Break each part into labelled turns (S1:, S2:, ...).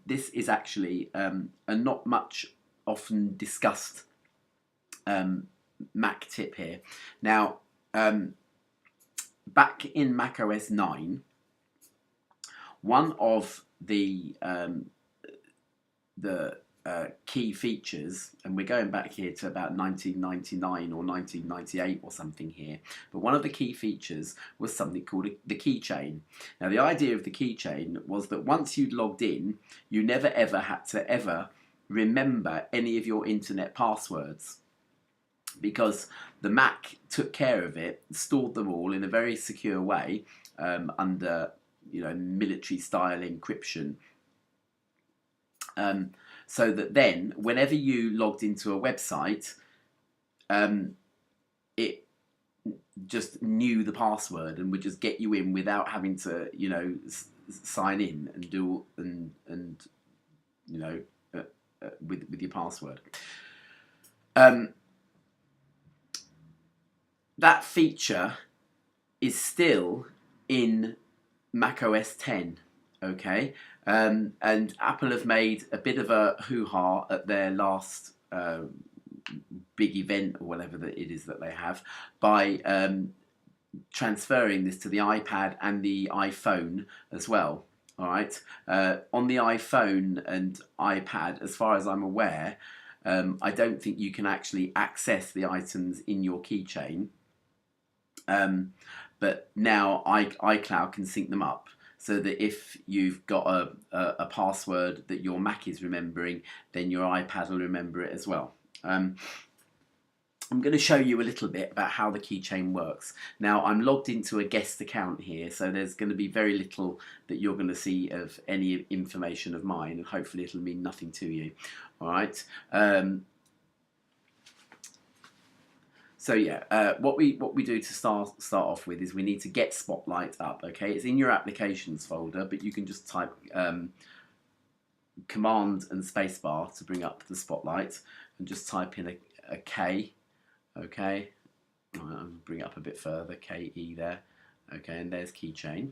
S1: this is actually a not much often discussed Mac tip here. Now, back in Mac OS 9, one of the key features, and we're going back here to about 1999 or 1998 or something here, but one of the key features was something called the keychain. Now, the idea of the keychain was that once you'd logged in, you never ever had to ever remember any of your internet passwords, because the Mac took care of it, stored them all in a very secure way under military style encryption, so that then whenever you logged into a website, it just knew the password and would just get you in without having to sign in and do with your password. That feature is still in Mac OS 10, okay? And Apple have made a bit of a hoo-ha at their last big event, or whatever that it is that they have, by transferring this to the iPad and the iPhone as well. All right, on the iPhone and iPad, as far as I'm aware, I don't think you can actually access the items in your keychain. But now iCloud can sync them up, so that if you've got a password that your Mac is remembering, then your iPad will remember it as well. I'm going to show you a little bit about how the keychain works. Now, I'm logged into a guest account here, so there's going to be very little that you're going to see of any information of mine, and hopefully it'll mean nothing to you. All right. So yeah, what we do to start off with is we need to get Spotlight up. Okay, it's in your applications folder, but you can just type Command and spacebar to bring up the Spotlight, and just type in a K. Okay, I'll bring it up a bit further. KE there. Okay, and there's keychain.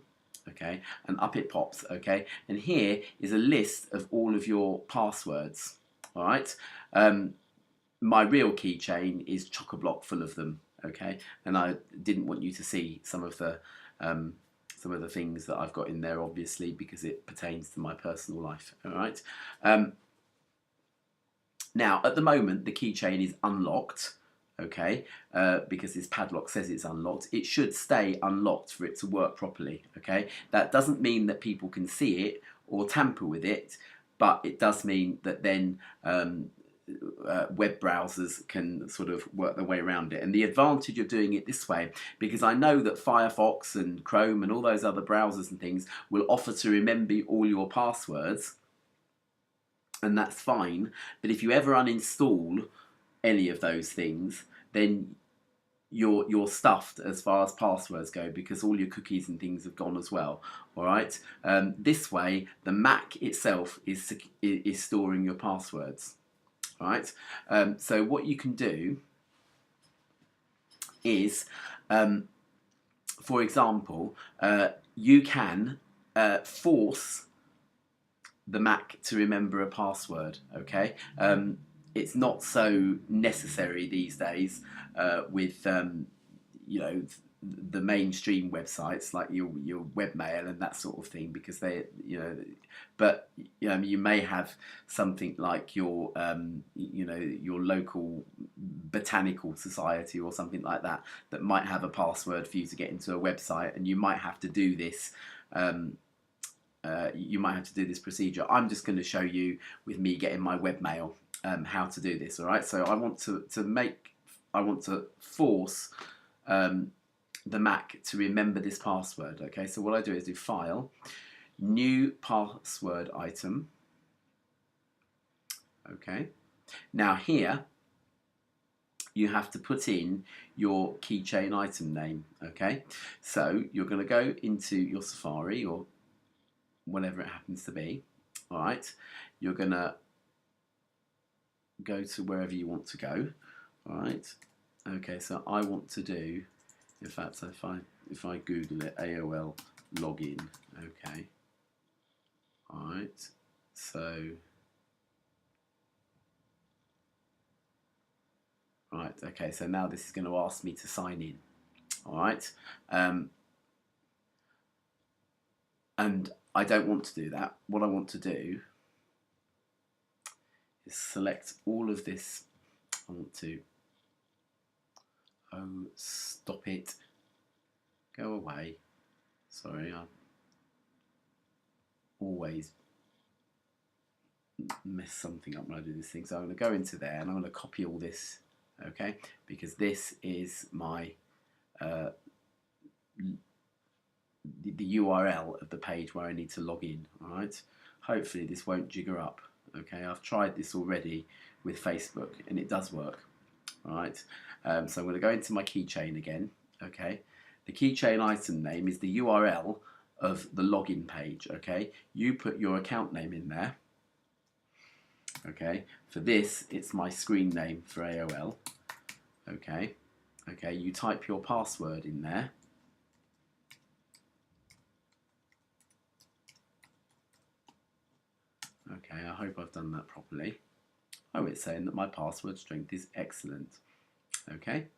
S1: Okay, and up it pops. Okay, and here is a list of all of your passwords. All right. My real keychain is chock-a-block full of them, okay? And I didn't want you to see some of the things that I've got in there, obviously, because it pertains to my personal life, all right? Now, at the moment, the keychain is unlocked, okay? Because this padlock says it's unlocked. It should stay unlocked for it to work properly, okay? That doesn't mean that people can see it or tamper with it, but it does mean that then web browsers can sort of work their way around it. And the advantage of doing it this way, because I know that Firefox and Chrome and all those other browsers and things will offer to remember all your passwords, and that's fine, but if you ever uninstall any of those things, then you're stuffed as far as passwords go, because all your cookies and things have gone as well. All right. This way, the Mac itself is storing your passwords. All right. So what you can do is, for example, you can force the Mac to remember a password. Okay. It's not so necessary these days with the mainstream websites like your webmail and that sort of thing, because they but you may have something like your your local botanical society or something like that might have a password for you to get into a website, and you might have to do this procedure. I'm just going to show you with me getting my webmail how to do this. All right, so I want to force the Mac to remember this password. Okay, so what I do is do File, New Password Item. Okay, now here you have to put in your keychain item name. Okay, so you're going to go into your Safari or whatever it happens to be. All right, you're going to go to wherever you want to go. All right, okay, so I want to do, in fact, if I Google it, AOL login. Okay, all right, So, right, okay, so now this is going to ask me to sign in. All right. And I don't want to do that. What I want to do is select all of this. I want to, oh, stop it. Go away. Sorry, I always mess something up when I do this thing. So I'm going to go into there and I'm going to copy all this, okay? Because this is my, the URL of the page where I need to log in, all right? Hopefully this won't jigger up, okay? I've tried this already with Facebook and it does work, all right? So I'm going to go into my keychain again, okay? The keychain item name is the URL of the login page, okay? You put your account name in there, okay? For this, it's my screen name for AOL, okay? Okay, you type your password in there. Okay, I hope I've done that properly. Oh, it's saying that my password strength is excellent. Okay,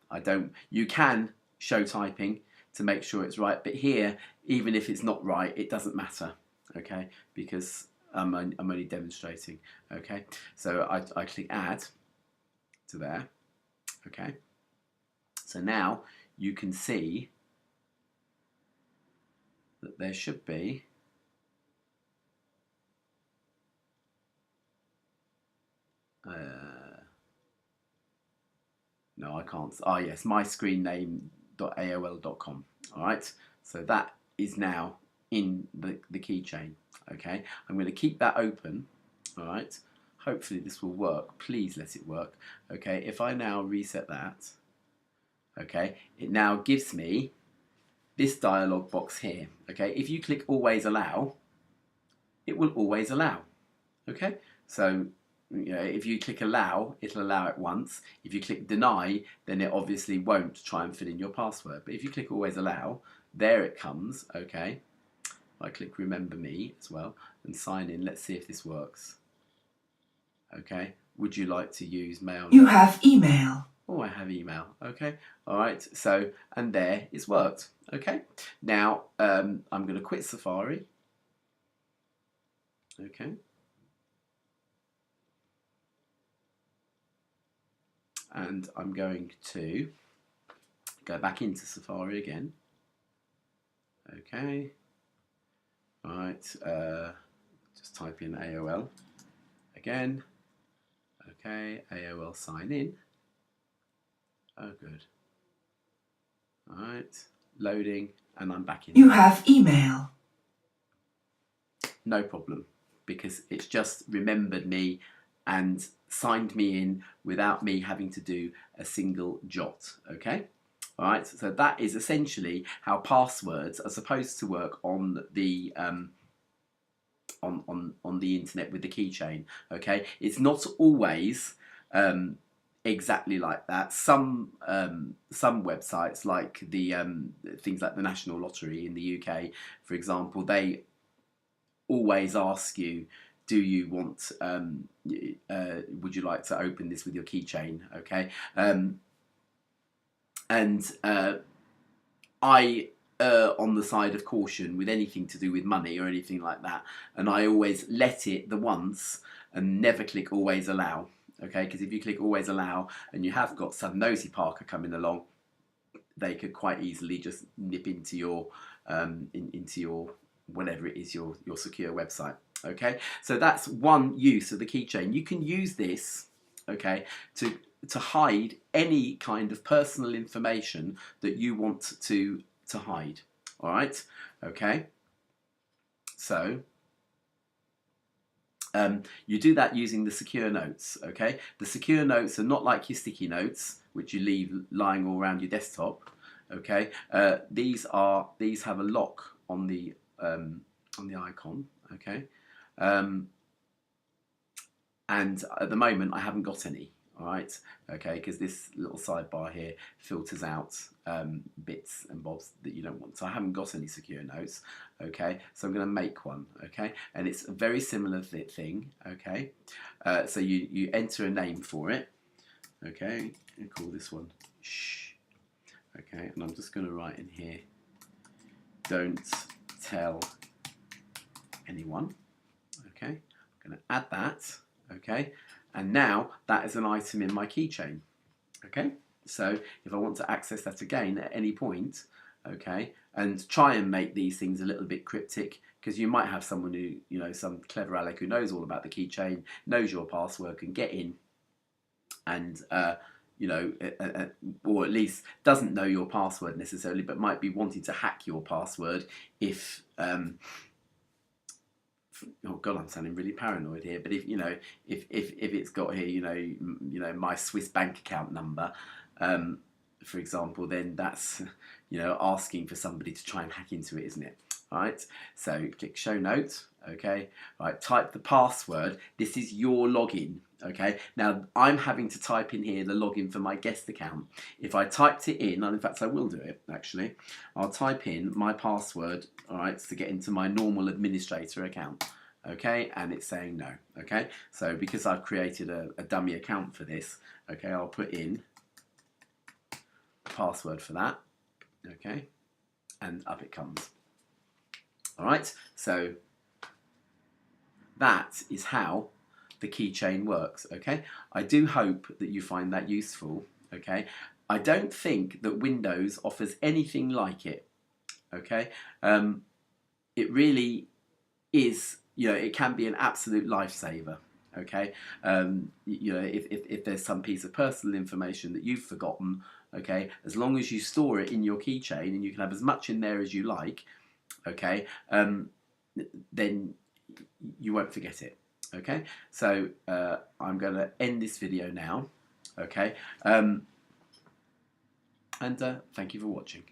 S1: you can show typing to make sure it's right, but here, even if it's not right, it doesn't matter, okay, because I'm only demonstrating, okay. So I click add to there, okay. So now you can see that there should be no, I can't. Oh yes, myscreenname.aol.com. All right, so that is now in the keychain. Okay, I'm going to keep that open. All right, hopefully this will work. Please let it work. Okay, if I now reset that, okay, it now gives me this dialog box here. Okay, if you click always allow, it will always allow. Okay, so if you click allow, it'll allow it once. If you click deny, then it obviously won't try and fill in your password. But if you click always allow, there it comes, okay. I click remember me as well and sign in. Let's see if this works. Okay, would you like to use mail?
S2: You have email.
S1: Oh, I have email, okay. All right, so, and there it's worked, okay. Now, I'm going to quit Safari, okay. And I'm going to go back into Safari again. Okay. Right. Just type in AOL again. Okay. AOL sign in. Oh, good. All right. Loading, and I'm back in.
S2: You have email.
S1: No problem, because it's just remembered me and signed me in without me having to do a single jot, okay? All right, so that is essentially how passwords are supposed to work on the on the internet with the keychain, okay? It's not always exactly like that. Some websites, like the things like the National Lottery in the UK, for example, they always ask you, do you want, would you like to open this with your keychain, okay? I on the side of caution with anything to do with money or anything like that, and I always let it the once and never click always allow, okay? Because if you click always allow and you have got some nosy Parker coming along, they could quite easily just nip into your into your whatever it is, your secure website, okay? So that's one use of the keychain. You can use this, okay, to hide any kind of personal information that you want to hide, all right? Okay, so you do that using the secure notes, okay? The secure notes are not like your sticky notes, which you leave lying all around your desktop, okay? These have a lock on the icon, okay? And at the moment I haven't got any, all right, okay, because this little sidebar here filters out bits and bobs that you don't want. So I haven't got any secure notes, okay, so I'm going to make one, okay, and it's a very similar thing, okay. So you enter a name for it, okay, and call this one shh, okay, and I'm just going to write in here, don't tell anyone, okay. I'm going to add that, okay, and now that is an item in my keychain, okay. So if I want to access that again at any point, okay, and try and make these things a little bit cryptic, because you might have someone who, you know, some clever Alec who knows all about the keychain, knows your password, can get in and you know, or at least doesn't know your password necessarily, but might be wanting to hack your password if oh god, I'm sounding really paranoid here, but if you know, if it's got here, you know, my Swiss bank account number, for example, then that's, you know, asking for somebody to try and hack into it, isn't it? All right, so click show note, okay, right, type the password. This is your login, okay. Now I'm having to type in here the login for my guest account. If I typed it in, and in fact I will do it actually, I'll type in my password, all right, to get into my normal administrator account, okay, and it's saying no, okay. So because I've created a dummy account for this, okay, I'll put in password for that, okay, and up it comes. All right, so that is how the keychain works, okay. I do hope that you find that useful, okay. I don't think that Windows offers anything like it, okay. It really is, you know, it can be an absolute lifesaver, okay. You know, if there's some piece of personal information that you've forgotten, okay, as long as you store it in your keychain and you can have as much in there as you like, okay, then you won't forget it, okay. So I'm going to end this video now, okay, and thank you for watching.